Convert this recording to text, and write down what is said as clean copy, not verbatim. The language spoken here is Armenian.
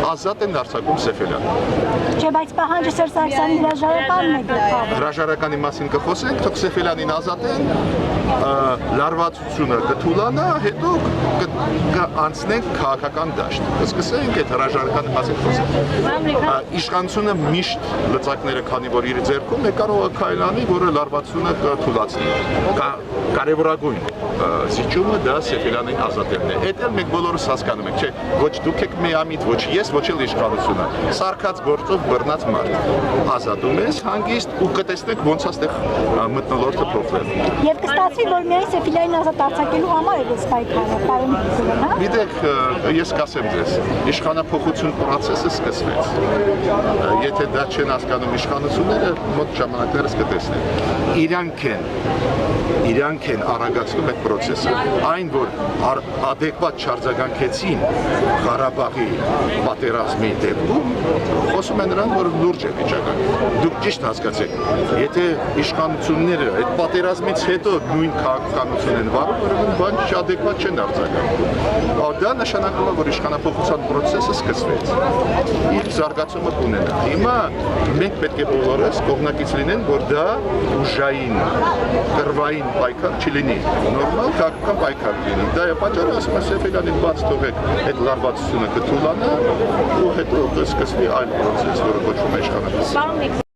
ազատ են արձակում Սեֆելյանը։ Չէ, բայց պահանջը Սերժ Սարգսյանի հրաժարականն է դեպքում։ Հրաժարականի մասին կխոսենք, թող Սեֆելյանին ազատեն, լարվածությունը կթուլանա, հետո կանցնենք քաղաքական դաշտ։ Կսկսենք այդ հրաժարականի մասին խոսել։ Իշխանությունը միշտ լծակները, քանի որ իր ձեռքում է, կարող է քայլ անի, որը լարվածությունը կթուլացնի։ Կարևորագույն զիջումը դա Սեֆելյանին ազատելն է։ Այդ էլ մենք բոլորս հասկանում ենք, չէ, ոչ դուք եք միամիտ, ոչ ես, ոչ էլ իշխանությունը։ Սարքած գործով բռնած մարդ։ Ազատում ես հանգիստ ու կտեսնեք ոնց է այստեղ մթնոլորտը փոխվել։ Եվ կստացվի, որ միայն Սեֆելյանին ազատ արձակելու համար է այս պայքարը, պարոն Նիկոլյան, հա։ Գիտեք, ես կասեմ ձեզ, իշխանափոխություն process-ը սկսվեց։ Եթե դա չեն հասկանում իշխանությունները, մոտ ժամանակներս կտեսնեն։ Իրանք են արագացնում այդ process-ը։ Այն, որ adekvat չարձագանքեցին Ղարաբաղի պատերազմի դեպքում, խոսում են նրան, որ լուրջ է վիճակը։ Դուք ճիշտ հասկացեք, եթե իշխանությունները այդ պատերազմից հետո նույն քաղաքականություն են վարում, ուրեմն բան adekvat չեն արձագանքում։ Դա նշանակում է, որ իշխանափոխության process-ը սկսվեց։ Իր զարգացումը կունենա։ Հիմա մենք պետք է բոլորս կողմնակից լինեն, որ դա ուժային, կռվային պայքար չլինի, նորմալ քաղաքական պայքար լինի։ Դա է պատճառը, ասում եմ Սեֆելյանին բաց թողեք այդ լարվածությունը կթուլանա ու հետո կսկսվի այլ process, որը կոչվում է իշխանափոխություն։